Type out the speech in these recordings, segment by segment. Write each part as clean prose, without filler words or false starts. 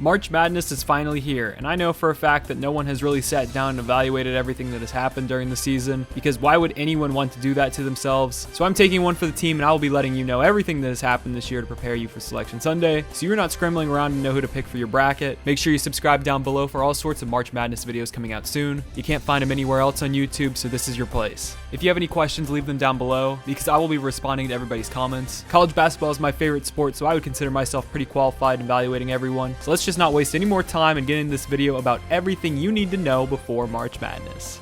March Madness is finally here, and I know for a fact that no one has really sat down and evaluated everything that has happened during the season, because why would anyone want to do that to themselves? So I'm taking one for the team, and I will be letting you know everything that has happened this year to prepare you for Selection Sunday, so you're not scrambling around and know who to pick for your bracket. Make sure you subscribe down below for all sorts of March Madness videos coming out soon. You can't find them anywhere else on YouTube, so this is your place. If you have any questions, leave them down below, because I will be responding to everybody's comments. College basketball is my favorite sport, so I would consider myself pretty qualified in evaluating everyone. So let's just not waste any more time and get into this video about everything you need to know before March Madness.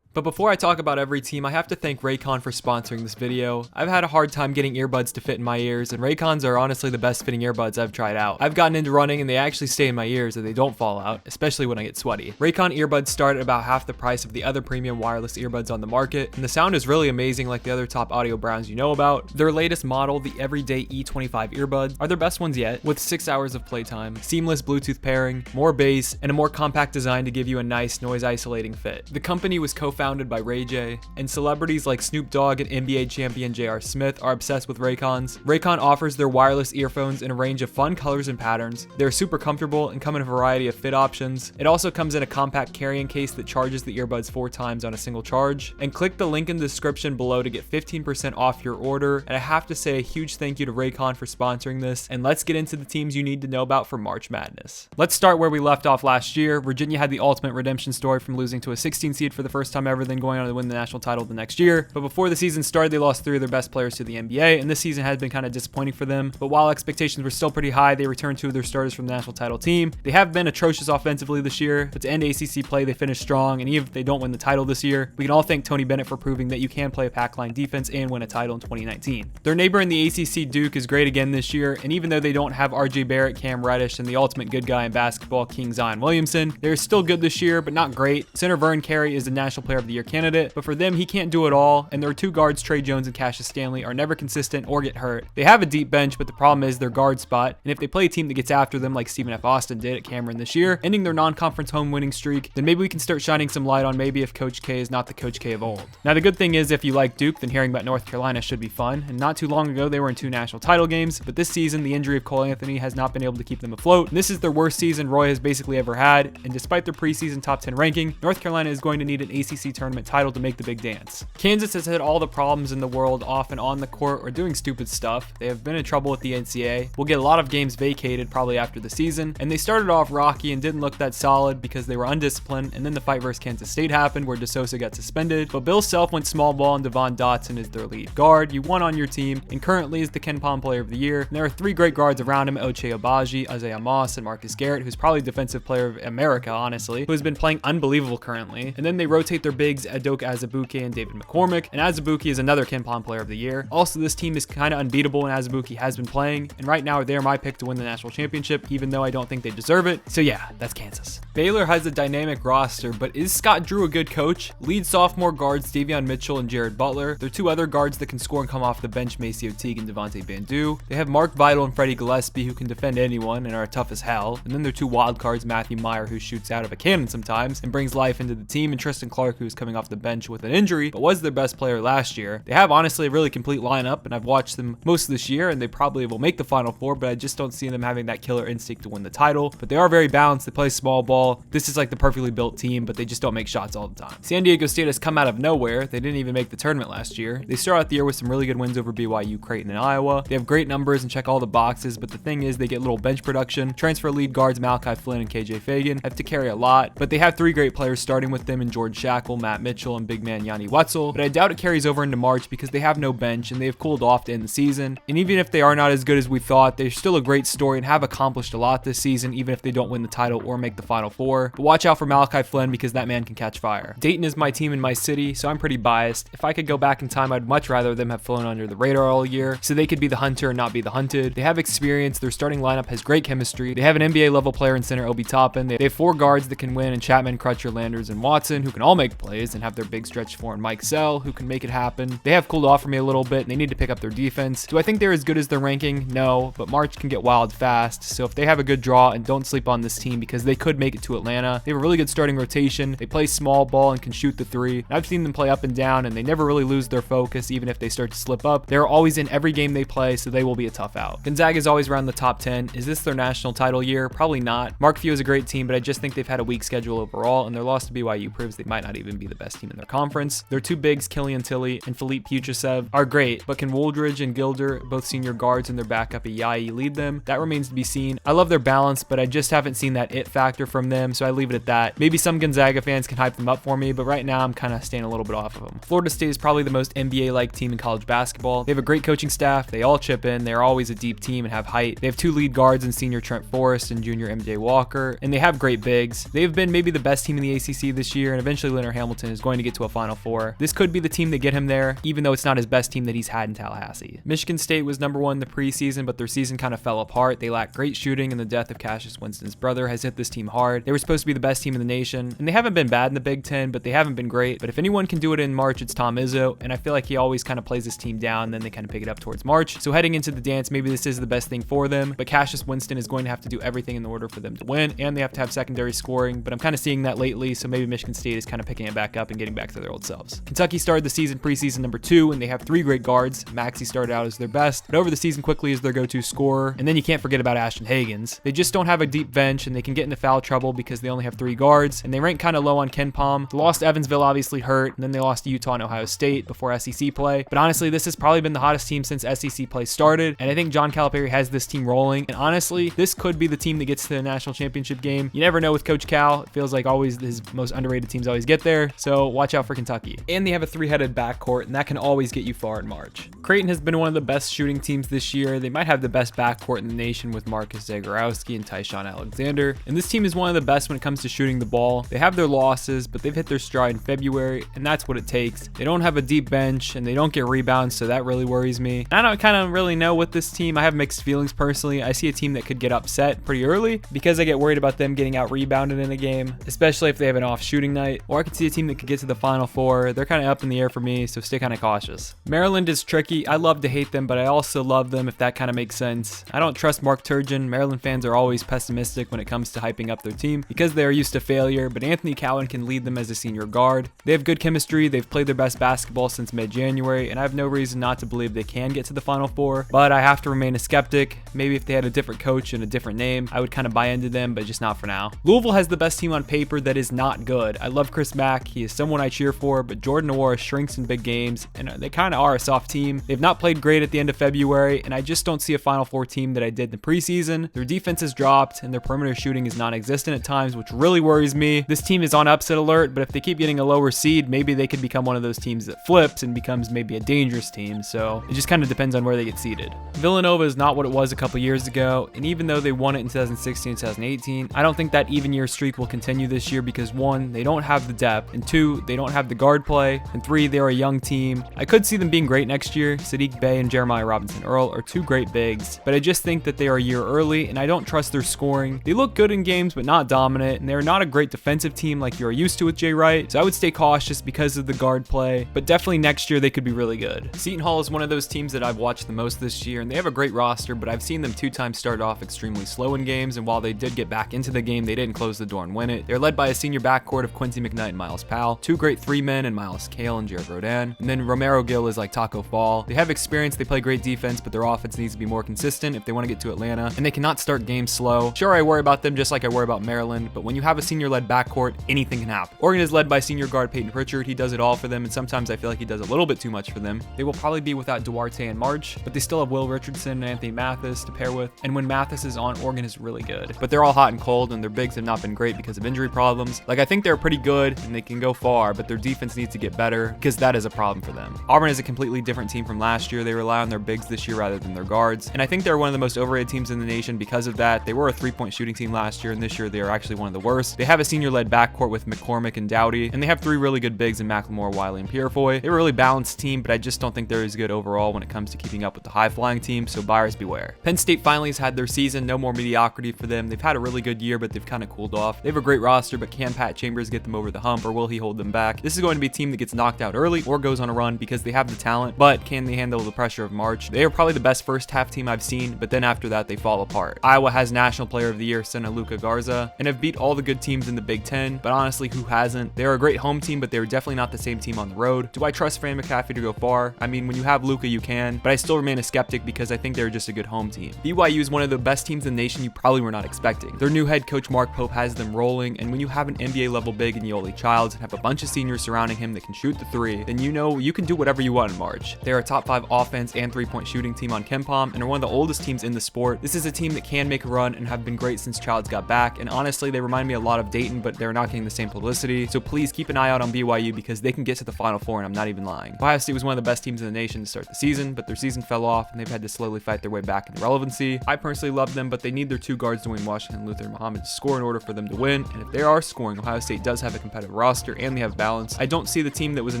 But before I talk about every team, I have to thank Raycon for sponsoring this video. I've had a hard time getting earbuds to fit in my ears, and Raycons are honestly the best fitting earbuds I've tried out. I've gotten into running and they actually stay in my ears and they don't fall out, especially when I get sweaty. Raycon earbuds start at about half the price of the other premium wireless earbuds on the market, and the sound is really amazing like the other top audio brands you know about. Their latest model, the Everyday E25 earbuds, are their best ones yet, with 6 hours of playtime, seamless Bluetooth pairing, more bass, and a more compact design to give you a nice noise isolating fit. The company was co-founded by Ray J, and celebrities like Snoop Dogg and NBA champion J.R. Smith are obsessed with Raycons. Raycon offers their wireless earphones in a range of fun colors and patterns. They're super comfortable and come in a variety of fit options. It also comes in a compact carrying case that charges the earbuds 4 times on a single charge. And click the link in the description below to get 15% off your order. And I have to say a huge thank you to Raycon for sponsoring this, and let's get into the teams you need to know about for March Madness. Let's start where we left off last year. Virginia had the ultimate redemption story from losing to a 16 seed for the first time ever, then going on to win the national title the next year. But before the season started, they lost 3 of their best players to the NBA, and this season has been kind of disappointing for them. But while expectations were still pretty high, they returned 2 of their starters from the national title team. They have been atrocious offensively this year, but to end ACC play, they finished strong, and even if they don't win the title this year, we can all thank Tony Bennett for proving that you can play a pack line defense and win a title in 2019. Their neighbor in the ACC, Duke, is great again this year, and even though they don't have RJ Barrett, Cam Reddish, and the ultimate good guy in basketball, King Zion Williamson, they're still good this year, but not great. Center Vern Carey is the National Player of the Year candidate, but for them, he can't do it all, and their 2 guards, Trey Jones and Cassius Stanley, are never consistent or get hurt. They have a deep bench, but the problem is their guard spot, and if they play a team that gets after them like Stephen F. Austin did at Cameron this year, ending their non-conference home winning streak, then maybe we can start shining some light on maybe if Coach K is not the Coach K of old. Now the good thing is if you like Duke, then hearing about North Carolina should be fun, and not too long ago they were in 2 national title games, but this season the injury of Cole Anthony has not been able to keep them afloat, and this is their worst season Roy has basically ever had, and despite their preseason top 10 ranking, North Carolina is going to need an ACC tournament title to make the big dance. Kansas has had all the problems in the world off and on the court or doing stupid stuff. They have been in trouble with the NCAA. We'll get a lot of games vacated probably after the season, and they started off rocky and didn't look that solid because they were undisciplined, and then the fight versus Kansas State happened where DeSosa got suspended, but Bill Self went small ball and Devon Dotson is their lead guard. You won on your team, and currently is the Ken Pom Player of the Year. And there are 3 great guards around him, Ochai Agbaji, Isaiah Moss, and Marcus Garrett, who's probably Defensive Player of America, honestly, who has been playing unbelievable currently. And then they rotate their bigs, Adoka Azubuike and David McCormick, and Azubuike is another Ken Pom Player of the Year. Also, this team is kind of unbeatable, and Azubuike has been playing, and right now they're my pick to win the national championship, even though I don't think they deserve it. So yeah, that's Kansas. Baylor has a dynamic roster, but is Scott Drew a good coach? Lead sophomore guards Davion Mitchell and Jared Butler. They're 2 other guards that can score and come off the bench, Maceo Teague and Devontae Bandu. They have Mark Vidal and Freddie Gillespie, who can defend anyone and are tough as hell. And then their 2 wild cards, Matthew Meyer, who shoots out of a cannon sometimes and brings life into the team, and Tristan Clark, who's coming off the bench with an injury, but was their best player last year. They have honestly a really complete lineup, and I've watched them most of this year, and they probably will make the Final Four, but I just don't see them having that killer instinct to win the title. But they are very balanced. They play small ball. This is like the perfectly built team, but they just don't make shots all the time. San Diego State has come out of nowhere. They didn't even make the tournament last year. They start out the year with some really good wins over BYU, Creighton, and Iowa. They have great numbers and check all the boxes, but the thing is they get little bench production. Transfer lead guards Malachi Flynn and KJ Fagan have to carry a lot, but they have 3 great players starting with them in George Shackle, Matt Mitchell, and big man Yanni Wetzel. But I doubt it carries over into March because they have no bench and they have cooled off to end the season. And even if they are not as good as we thought, they're still a great story and have accomplished a lot this season, even if they don't win the title or make the Final Four. But watch out for Malachi Flynn because that man can catch fire. Dayton is my team in my city, so I'm pretty biased. If I could go back in time, I'd much rather them have flown under the radar all year so they could be the hunter and not be the hunted. They have experience. Their starting lineup has great chemistry. They have an NBA level player in center, Obi Toppin. They have 4 guards that can win in Chapman, Crutcher, Landers, and Watson, who can all make plays and have their big stretch four in Mike Sell, who can make it happen. They have cooled off for me a little bit, and they need to pick up their defense. Do I think they're as good as their ranking? No, but March can get wild fast. So if they have a good draw, and don't sleep on this team because they could make it to Atlanta. They have a really good starting rotation. They play small ball and can shoot the three. And I've seen them play up and down, and they never really lose their focus even if they start to slip up. They're always in every game they play, so they will be a tough out. Gonzaga is always around the top 10. Is this their national title year? Probably not. Mark Few is a great team, but I just think they've had a weak schedule overall, and their loss to BYU proves they might not even be the best team in their conference. Their two bigs, Killian Tilly and Philippe Puchasev, are great, but can Wooldridge and Gilder, both senior guards, and their backup Ayayi lead them? That remains to be seen. I love their balance, but I just haven't seen that it factor from them, so I leave it at that. Maybe some Gonzaga fans can hype them up for me, but right now I'm kind of staying a little bit off of them. Florida State is probably the most NBA-like team in college basketball. They have a great coaching staff. They all chip in. They're always a deep team and have height. They have two lead guards in senior Trent Forrest and junior MJ Walker, and they have great bigs. They've been maybe the best team in the ACC this year, and eventually Leonard Hamilton is going to get to a Final Four. This could be the team that get him there, even though it's not his best team that he's had in Tallahassee. Michigan State was number one in the preseason, but their season kind of fell apart. They lack great shooting, and the death of Cassius Winston's brother has hit this team hard. They were supposed to be the best team in the nation, and they haven't been bad in the Big Ten, but they haven't been great. But if anyone can do it in March, it's Tom Izzo, and I feel like he always kind of plays his team down, then they kind of pick it up towards March. So heading into the dance, maybe this is the best thing for them, but Cassius Winston is going to have to do everything in order for them to win, and they have to have secondary scoring, but I'm kind of seeing that lately, so maybe Michigan State is kind of picking it back up and getting back to their old selves. Kentucky started the season preseason number 2, and they have 3 great guards. Maxey started out as their best, but over the season quickly is their go-to scorer, and then you can't forget about Ashton Hagans. They just don't have a deep bench, and they can get into foul trouble because they only have 3 guards, and they rank kind of low on Ken Pom. They lost to Evansville, obviously hurt, and then they lost to Utah and Ohio State before SEC play, but honestly, this has probably been the hottest team since SEC play started, and I think John Calipari has this team rolling, and honestly, this could be the team that gets to the national championship game. You never know with Coach Cal. It feels like always his most underrated teams always get there, so watch out for Kentucky. And they have a 3-headed backcourt, and that can always get you far in March. Creighton has been one of the best shooting teams this year. They might have the best backcourt in the nation with Marcus Zagorowski and Tyshawn Alexander, and this team is one of the best when it comes to shooting the ball. They have their losses, but they've hit their stride in February, and that's what it takes. They don't have a deep bench, and they don't get rebounds, so that really worries me. I don't kind of really know with this team. I have mixed feelings personally. I see a team that could get upset pretty early because I get worried about them getting out rebounded in a game, especially if they have an off shooting night, or I could see a team that could get to the Final Four. They're kind of up in the air for me, so stay kind of cautious. Maryland is tricky. I love to hate them, but I also love them, if that kind of makes sense. I don't trust Mark Turgeon. Maryland fans are always pessimistic when it comes to hyping up their team because they are used to failure, but Anthony Cowan can lead them as a senior guard. They have good chemistry. They've played their best basketball since mid-January, and I have no reason not to believe they can get to the Final Four, but I have to remain a skeptic. Maybe if they had a different coach and a different name, I would kind of buy into them, but just not for now. Louisville has the best team on paper that is not good. I love Chris Mack. He is someone I cheer for, but Jordan Nwora shrinks in big games, and they kind of are a soft team. They've not played great at the end of February, and I just don't see a Final Four team that I did in the preseason. Their defense has dropped, and their perimeter shooting is non-existent at times, which really worries me. This team is on upset alert, but if they keep getting a lower seed, maybe they could become one of those teams that flips and becomes maybe a dangerous team, so it just kind of depends on where they get seeded. Villanova is not what it was a couple years ago, and even though they won it in 2016 and 2018, I don't think that even year streak will continue this year because 1, they don't have the depth, and 2, they don't have the guard play, and 3, they're a young team. I could see them being great next year. Sadiq Bey and Jeremiah Robinson Earl are 2 great bigs, but I just think that they are a year early, and I don't trust their scoring. They look good in games, but not dominant, and they're not a great defensive team like you're used to with Jay Wright, so I would stay cautious because of the guard play, but definitely next year they could be really good. Seton Hall is one of those teams that I've watched the most this year, and they have a great roster, but I've seen them 2 times start off extremely slow in games, and while they did get back into the game, they didn't close the door and win it. They're led by a senior backcourt of Quincy McKnight and Miles Powell, 2 great 3-men and Miles Cale and Jared Rodan, and then Romero Gill is like Taco Fall. They have experience, they play great defense, but their offense needs to be more consistent if they want to get to Atlanta, and they cannot start games slow. Sure, I worry about them just like I worry about Maryland, but when you have a senior-led backcourt, anything can happen. Oregon is led by senior guard Peyton Pritchard. He does it all for them, and sometimes I feel like he does a little bit too much for them. They will probably be without Duarte in March, but they still have Will Richardson and Anthony Mathis to pair with, and when Mathis is on, Oregon is really good. But they're all hot and cold, and their bigs have not been great because of injury problems. Like, I think they're pretty good, and they can go far, but their defense needs to get better because that is a problem for them. Auburn is a completely different team from last year. They rely on their bigs this year rather than their guards, and I think they're one of the most overrated teams in the nation because of that. They were a 3-point shooting team last year, and this year they are actually one of the worst. They have a senior-led backcourt with McCormick and Doughty, and they have 3 really good bigs in McLemore, Wiley, and Purefoy. They're a really balanced team, but I just don't think they're as good overall when it comes to keeping up with the high-flying team, so buyers beware. Penn State finally has had their season, no more mediocrity for them. They've had a really good year, but they've kind of cooled off. They have a great roster, but can Pat Chambers get them over the hump, or will he hold them back? This is going to be a team that gets knocked out early or goes on a run because they have the talent, but can they handle the pressure of March? They are probably the best first half team I've seen, but then after that, they fall apart. Iowa has National Player of the Year Sena Luka Garza and have beat all the good teams in the Big Ten, but honestly, who hasn't? They're a great home team, but they're definitely not the same team on the road. Do I trust Fran McCaffrey to go far? I mean, when you have Luka, you can, but I still remain a skeptic because I think they're just a good home team. BYU is one of the best teams in the nation you probably were not expecting. Their new head coach Mark Pope has them rolling, and when you have an NBA level big in Yoli Childs and have a bunch of seniors surrounding him that can shoot the three, then you know you can do whatever you want in March. They're a top 5 offense and 3-point shooting team on KenPom and are one of the oldest teams in the sport. This is a team that can make a run and have been great since Childs got back, and honestly they remind me a lot of Dayton, but they're not getting the same publicity, so please keep an eye out on BYU because they can get to the Final Four, and I'm not even lying. Ohio State was one of the best teams in the nation to start the season, but their season fell off and they've had to slowly fight their way back into relevancy. I personally love them, but they need their 2 guards, Dwayne Washington and Luther Muhammad, to score in order for them to win, and if they are scoring, Ohio State does have a competitive roster and they have balance. I don't see the team that was a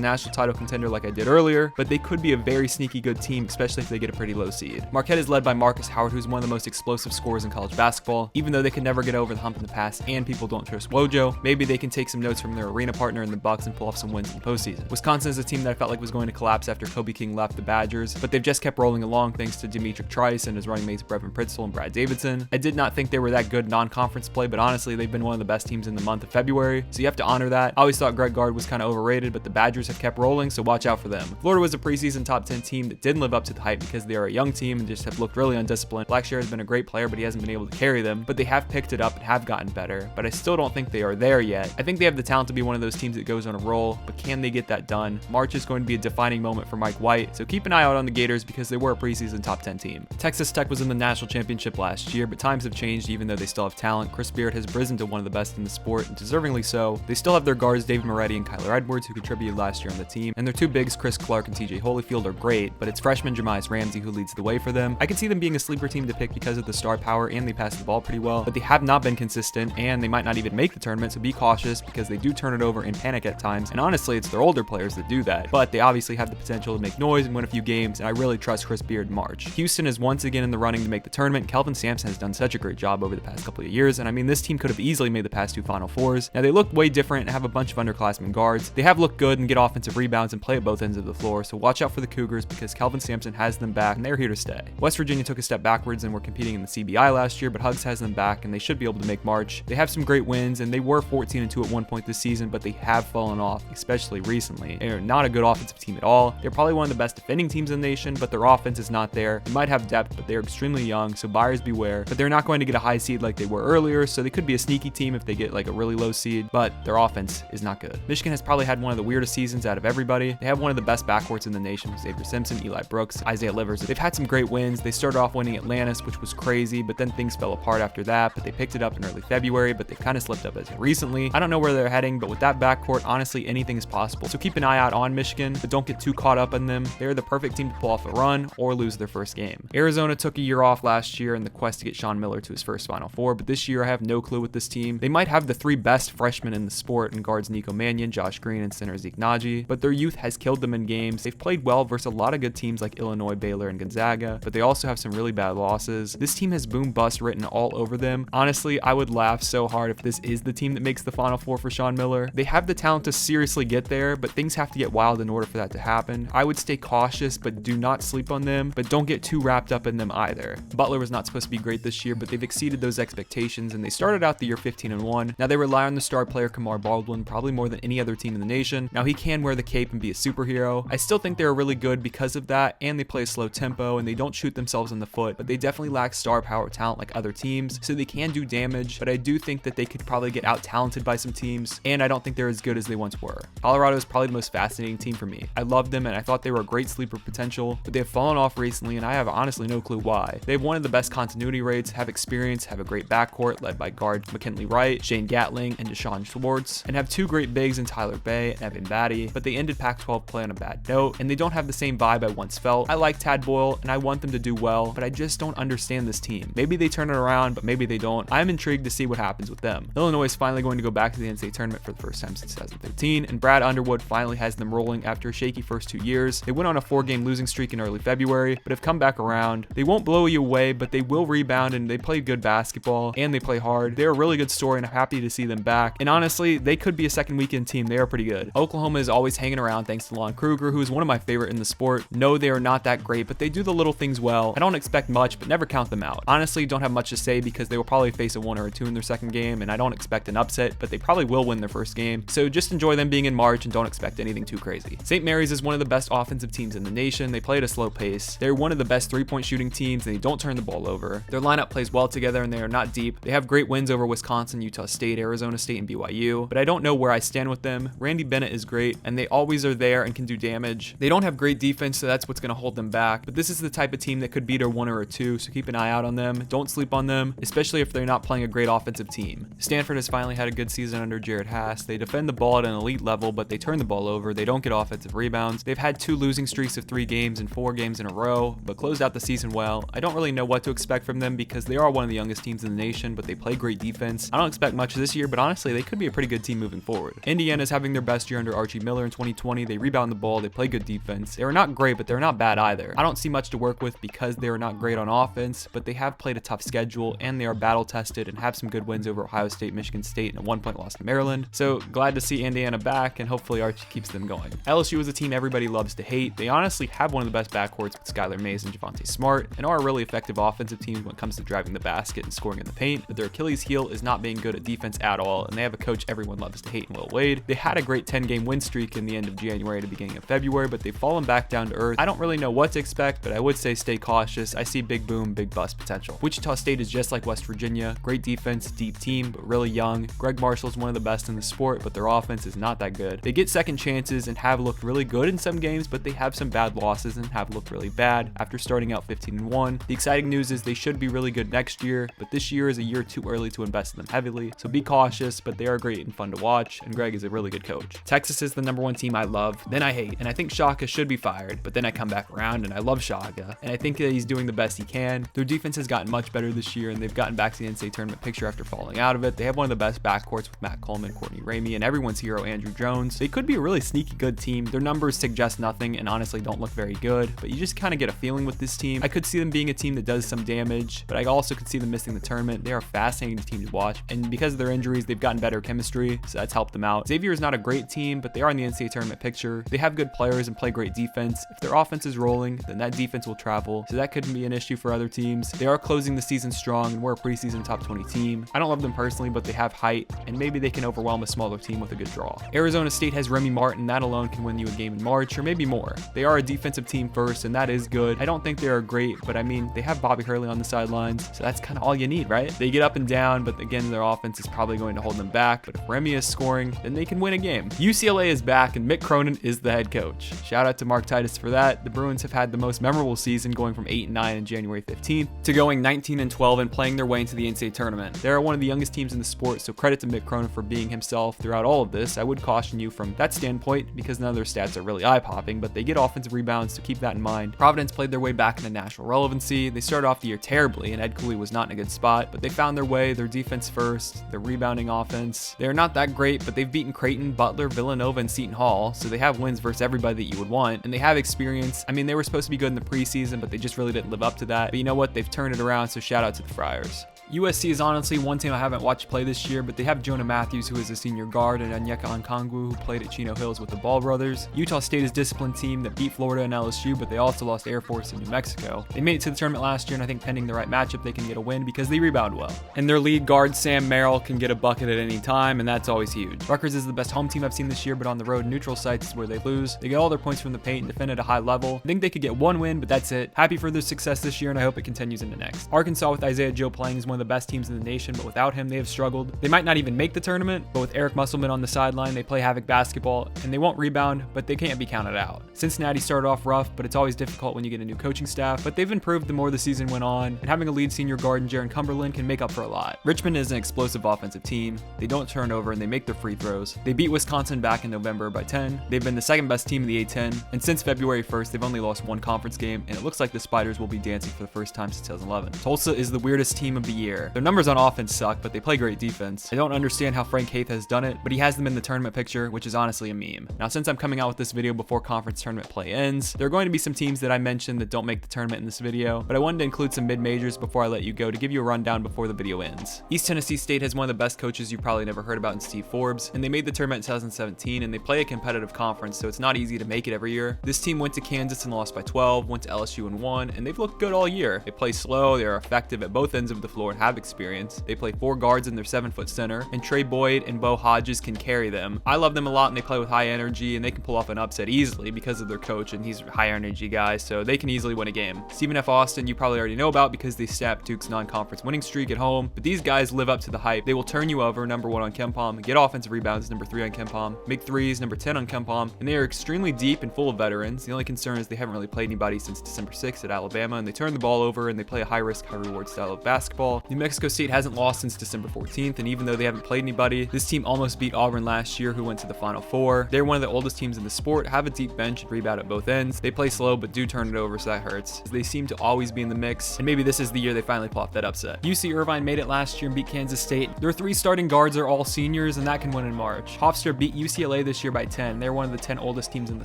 national title contender like I did earlier, but they could be a very sneaky good team, especially if they get a pretty low seed. Marquette is led by Marcus Howard, who's one of the most explosive scorers in college basketball. Even though they could never get over the hump in the past and people don't trust Wojo, maybe they can take some notes from their arena partner in the Bucks and pull off some wins in the postseason. Wisconsin is a team that I felt like was going to collapse after Kobe King left the Badgers, but they've just kept rolling along thanks to Demetric Trice and his running mates Brevin Pritzel and Brad Davidson. I did not think they were that good non-conference play, but honestly, they've been one of the best teams in the month of February, so you have to honor that. I always thought Greg Gard was kind of overrated, but the Badgers have kept rolling, so watch out for them. Florida was a preseason top 10 team that didn't live up to the hype because they are a young team and just have looked really undisciplined. Blackshear has been a great player, but he hasn't been able to carry them, but they have picked it up and have gotten better, but I still don't think they are there yet. I think they have the talent to be one of those teams that goes on a roll, but can they get that done? March is going to be a defining moment for Mike White, so keep an eye out on the Gators because they were a preseason top 10 team. Texas Tech was in the national championship last year, but times have changed even though they still have talent. Chris Beard has risen to one of the best in the sport, and deservingly so. They still have their guards David Moretti and Kyler Edwards, who contributed last year on the team, and their 2 bigs Chris Clark and TJ Holyfield are great, but it's freshman Jemias Ramsey who leads the way for them. I can see them being a sleeper team to pick because of the star power and they pass the ball pretty well, but they have not been consistent and they might not even make the tournament, so be cautious because they do turn it over and panic at times, and honestly it's their older players that do that, but they obviously have the potential to make noise and win a few games, and I really trust Chris Beard in March. Houston is once again in the running to make the tournament. Kelvin Sampson has done such a great job over the past couple of years, and I mean this team could have easily made the past 2 Final Fours. Now they look way different and have a bunch of underclassmen guards. They have looked good and get offensive rebounds and play at both ends of the floor, so watch out for the Cougars because Kelvin Sampson has them back and they're here to stay. West Virginia took a step backwards and were competing in the CBI last year, but Hugs has them back and they should be able to make March. They have some great wins and they were 14-2 at one point this season, but they have fallen off, especially recently. They are not a good offensive team at all. They're probably one of the best defending teams in the nation, but their offense is not there. They might have depth, but they're extremely young, so buyers beware. But they're not going to get a high seed like they were earlier, so they could be a sneaky team if they get like a really low seed, but their offense is not good. Michigan has probably had one of the weirdest seasons out of everybody. They have one of the best backcourts in the nation with Xavier Simpson, Eli Brooks, Isaiah Livers. They've had some great wins. They started off winning Atlantis, which was crazy, but then things fell apart after that, but they picked it up in early February, but they've kind of slipped up as of recently. I don't know where they're heading, but with that backcourt, honestly, anything is possible. So keep an eye out on Michigan, but don't get too caught up in them. They're the perfect team to pull off a run or lose their first game. Arizona took a year off last year in the quest to get Sean Miller to his first Final Four, but this year I have no clue with this team. They might have the 3 best freshmen in the sport in guards Nico Mannion, Josh Green, and center Zeke Naji, but their youth has killed them in games. They've played well versus a lot of good teams like Illinois, Baylor, and Gonzaga, but they also have some really bad losses. This team has boom bust written all over them. Honestly, I would laugh so hard if this is the team that makes the Final Four for Sean Miller. They have the talent to seriously get there, but things have to get wild in order for that to happen. I would stay cautious, but do not sleep on them, but don't get too wrapped up in them either. Butler was not supposed to be great this year, but they've exceeded those expectations, and they started out the year 15-1. Now they rely on the star player Kamar Baldwin probably more than any other team in the nation. Now he can wear the cape and be a superhero. I still think they're really good because of that, and they play a slow tempo, and they don't shoot themselves in the foot, but they definitely lack star power talent like other teams, so they can do damage, but I do think that they could probably get out talented by some teams, and I don't think they're as good as they once were. Colorado is probably the most fascinating team for me. I loved them, and I thought they were a great sleeper potential, but they have fallen off recently, and I have honestly no clue why. They have one of the best continuity rates, have experience, have a great backcourt led by guard McKinley Wright, Shane Gatling, and Deshaun Schwartz, and have 2 great bigs in Tyler Bay and Evan Batty, but they ended Pac-12 play on a bad note, and they don't have the same vibe I once felt. I like Tad Boyle, and I want them to do well, but I just don't understand this team. Maybe they turn it around, but maybe they don't. I'm intrigued to see what happens with them. Illinois is finally going to go back to the NCAA Tournament for the first time since 2013, and Brad Underwood finally has them rolling after a shaky first 2 years. They went on a 4-game losing streak in early February, but have come back around. They won't won't blow you away, but they will rebound and they play good basketball and they play hard. They're a really good story and I'm happy to see them back. And honestly, they could be a second weekend team. They are pretty good. Oklahoma is always hanging around thanks to Lon Kruger, who is one of my favorite in the sport. No, they are not that great, but they do the little things well. I don't expect much, but never count them out. Honestly, don't have much to say because they will probably face a 1 or a 2 in their second game, and I don't expect an upset, but they probably will win their first game. So just enjoy them being in March and don't expect anything too crazy. St. Mary's is one of the best offensive teams in the nation. They play at a slow pace. They're one of the best three-point shooting teams, and they don't turn the ball over. Their lineup plays well together, and they are not deep. They have great wins over Wisconsin, Utah State, Arizona State, and BYU, but I don't know where I stand with them. Randy Bennett is great, and they always are there and can do damage. They don't have great defense, so that's what's going to hold them back, but this is the type of team that could beat a 1 or a 2, so keep an eye out on them. Don't sleep on them, especially if they're not playing a great offensive team. Stanford has finally had a good season under Jared Haas. They defend the ball at an elite level, but they turn the ball over. They don't get offensive rebounds. They've had 2 losing streaks of 3 games and 4 games in a row, but closed out the season well. I don't really know what to expect from them because they are one of the youngest teams in the nation, but they play great defense. I don't expect much this year, but honestly, they could be a pretty good team moving forward. Indiana's having their best year under Archie Miller in 2020. They rebound the ball. They play good defense. They are not great, but they're not bad either. I don't see much to work with because they are not great on offense, but they have played a tough schedule and they are battle tested and have some good wins over Ohio State, Michigan State, and a 1-point loss to Maryland. So glad to see Indiana back, and hopefully Archie keeps them going. LSU is a team everybody loves to hate. They honestly have one of the best backcourts with Skylar Mays and Javonte Smart, and are a really effective offensive team when it comes to driving the basket and scoring in the paint, but their Achilles heel is not being good at defense at all, and they have a coach everyone loves to hate in Will Wade. They had a great 10-game win streak in the end of January to beginning of February, but they've fallen back down to earth. I don't really know what to expect, but I would say stay cautious. I see big boom, big bust potential. Wichita State is just like West Virginia. Great defense, deep team, but really young. Greg Marshall is one of the best in the sport, but their offense is not that good. They get second chances and have looked really good in some games, but they have some bad losses and have looked really bad after starting out 15-1. The exciting news is they should be really good next year, but this year is a year too early to invest in them heavily, so be cautious, but they are great and fun to watch, and Greg is a really good coach. Texas is the #1 team I love, then I hate, and I think Shaka should be fired, but then I come back around and I love Shaka, and I think that he's doing the best he can. Their defense has gotten much better this year, and they've gotten back to the NCAA Tournament picture after falling out of it. They have one of the best backcourts with Matt Coleman, Courtney Ramey, and everyone's hero Andrew Jones. They could be a really sneaky good team. Their numbers suggest nothing and honestly don't look very good, but you just kind of get a feeling with this team. I could see them being a team that does some damage, but I also could see them missing the tournament. They are a fascinating team to watch, and because of their injuries, they've gotten better chemistry, so that's helped them out. Xavier is not a great team, but they are in the NCAA Tournament picture. They have good players and play great defense. If their offense is rolling, then that defense will travel, so that could be an issue for other teams. They are closing the season strong, and we're a preseason top 20 team. I don't love them personally, but they have height, and maybe they can overwhelm a smaller team with a good draw. Arizona State has Remy Martin. That alone can win you a game in March, or maybe more. They are a defensive team first, and that is good. I don't think they are great, but I mean, they have Bobby Hurley on the sidelines, so that's kind of all you need, right? They get up and down, but again, their offense is probably going to hold them back, but if Remy is scoring, then they can win a game. UCLA is back, and Mick Cronin is the head coach. Shout out to Mark Titus for that. The Bruins have had the most memorable season, going from 8-9 on January 15th to going 19-12 and playing their way into the NCAA Tournament. They are one of the youngest teams in the sport, so credit to Mick Cronin for being himself throughout all of this. I would caution you from that standpoint because none of their stats are really eye-popping, but they get offensive rebounds, so keep that in mind. Providence played their way back into national relevancy. They started off the year terribly, and Ed Cooley was not in a good spot, but they found their way. Their defense first, their rebounding offense. They are not that great, but they've beaten Creighton, Butler, Villanova, and Seton Hall, so they have wins versus everybody that you would want, and they have experience. I mean, they were supposed to be good in the preseason, but they just really didn't live up to that. But you know what? They've turned it around, so shout out to the Friars. USC is honestly one team I haven't watched play this year, but they have Jonah Matthews, who is a senior guard, and Onyeka Okongwu, who played at Chino Hills with the Ball brothers. Utah State is a disciplined team that beat Florida and LSU, but they also lost Air Force and New Mexico. They made it to the tournament last year, and I think pending the right matchup, they can get a win because they rebound well. And their lead guard, Sam Merrill, can get a bucket at any time, and that's always huge. Rutgers is the best home team I've seen this year, but on the road, neutral sites is where they lose. They get all their points from the paint and defend at a high level. I think they could get one win, but that's it. Happy for their success this year, and I hope it continues into next. Arkansas with Isaiah Joe playing is one of the best teams in the nation, but without him, they have struggled. They might not even make the tournament, but with Eric Musselman on the sideline, they play havoc basketball, and they won't rebound, but they can't be counted out. Cincinnati started off rough, but it's always difficult when you get a new coaching staff, but they've improved the more the season went on, and having a lead senior guard in Jaron Cumberland can make up for a lot. Richmond is an explosive offensive team. They don't turn over, and they make their free throws. They beat Wisconsin back in November by 10. They've been the second best team in the A10, and since February 1st, they've only lost one conference game, and it looks like the Spiders will be dancing for the first time since 2011. Tulsa is the weirdest team of the year. Their numbers on offense suck, but they play great defense. I don't understand how Frank Haith has done it, but he has them in the tournament picture, which is honestly a meme. Now, since I'm coming out with this video before conference tournament play ends, there are going to be some teams that I mentioned that don't make the tournament in this video, but I wanted to include some mid-majors before I let you go to give you a rundown before the video ends. East Tennessee State has one of the best coaches you've probably never heard about in Steve Forbes, and they made the tournament in 2017, and they play a competitive conference, so it's not easy to make it every year. This team went to Kansas and lost by 12, went to LSU and won, and they've looked good all year. They play slow, they are effective at both ends of the floor and have experience. They play 4 guards in their 7-foot center, and Trey Boyd and Bo Hodges can carry them. I love them a lot, and they play with high energy, and they can pull off an upset easily because of their coach, and he's a high energy guy, so they can easily win a game. Stephen F. Austin, you probably already know about because they snapped Duke's non-conference winning streak at home, but these guys live up to the hype. They will turn you over, number 1 on KenPom, get offensive rebounds, number 3 on KenPom, make threes, number 10 on KenPom, and they are extremely deep and full of veterans. The only concern is they haven't really played anybody since December 6th at Alabama, and they turn the ball over and they play a high-risk, high-reward style of basketball. New Mexico State hasn't lost since December 14th, and even though they haven't played anybody, this team almost beat Auburn last year, who went to the Final Four. They're one of the oldest teams in the sport, have a deep bench and rebound at both ends. They play slow, but do turn it over, so that hurts. They seem to always be in the mix, and maybe this is the year they finally pull off that upset. UC Irvine made it last year and beat Kansas State. Their 3 starting guards are all seniors, and that can win in March. Hofstra beat UCLA this year by 10. They're one of the 10 oldest teams in the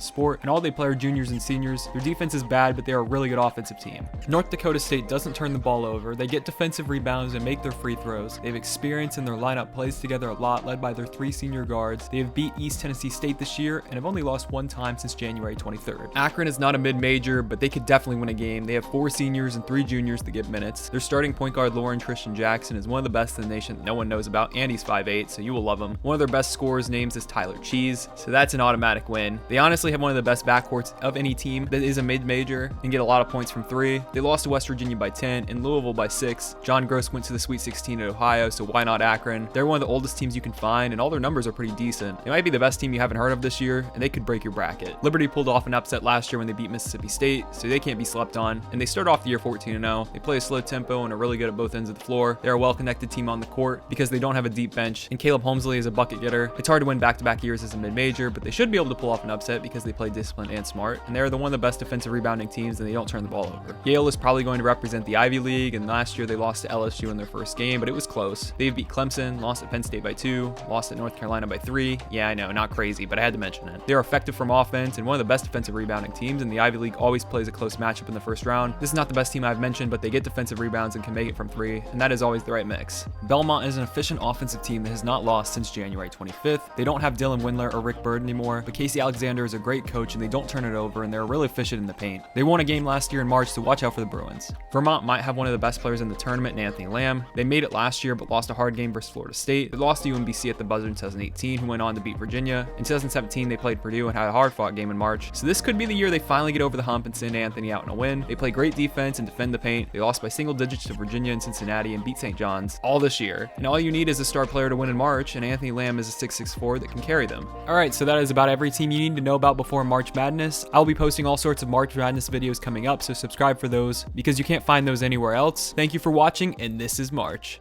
sport, and all they play are juniors and seniors. Their defense is bad, but they're a really good offensive team. North Dakota State doesn't turn the ball over. They get defensive rebounds and make their free throws. They have experience, and their lineup plays together a lot, led by their 3 senior guards. They have beat East Tennessee State this year and have only lost 1 time since January 23rd. Akron is not a mid-major, but they could definitely win a game. They have 4 seniors and 3 juniors that get minutes. Their starting point guard, Lauren Tristan Jackson, is one of the best in the nation that no one knows about, and he's 5'8", so you will love him. One of their best scorers' names is Tyler Cheese, so that's an automatic win. They honestly have one of the best backcourts of any team that is a mid-major and get a lot of points from 3. They lost to West Virginia by 10 and Louisville by 6. John Gross went to the Sweet 16 at Ohio, so why not Akron? They're one of the oldest teams you can find, and all their numbers are pretty decent. They might be the best team you haven't heard of this year, and they could break your bracket. Liberty pulled off an upset last year when they beat Mississippi State, so they can't be slept on, and they start off the year 14-0. They play a slow tempo and are really good at both ends of the floor. They're a well-connected team on the court because they don't have a deep bench, and Caleb Holmesley is a bucket getter. It's hard to win back-to-back years as a mid-major, but they should be able to pull off an upset because they play disciplined and smart, and they're one of the best defensive rebounding teams, and they don't turn the ball over. Yale is probably going to represent the Ivy League, and last year they lost to LSU in their first game, but it was close. They beat Clemson, lost at Penn State by 2, lost at North Carolina by 3. Yeah, I know, not crazy, but I had to mention it. They're effective from offense and one of the best defensive rebounding teams, and the Ivy League always plays a close matchup in the first round. This is not the best team I've mentioned, but they get defensive rebounds and can make it from 3, and that is always the right mix. Belmont is an efficient offensive team that has not lost since January 25th. They don't have Dylan Windler or Rick Bird anymore, but Casey Alexander is a great coach, and they don't turn it over, and they're really efficient in the paint. They won a game last year in March, so watch out for the Bruins. Vermont might have one of the best players in the tournament in Anthony Lamb. They made it last year, but lost a hard game versus Florida State. They lost to UMBC at the buzzer in 2018, who went on to beat Virginia. In 2017, they played Purdue and had a hard-fought game in March, so this could be the year they finally get over the hump and send Anthony out in a win. They play great defense and defend the paint. They lost by single digits to Virginia and Cincinnati and beat St. John's all this year. And all you need is a star player to win in March, and Anthony Lamb is a 6'6" that can carry them. Alright, so that is about every team you need to know about before March Madness. I'll be posting all sorts of March Madness videos coming up, so subscribe for those because you can't find those anywhere else. Thank you for watching, and this is March.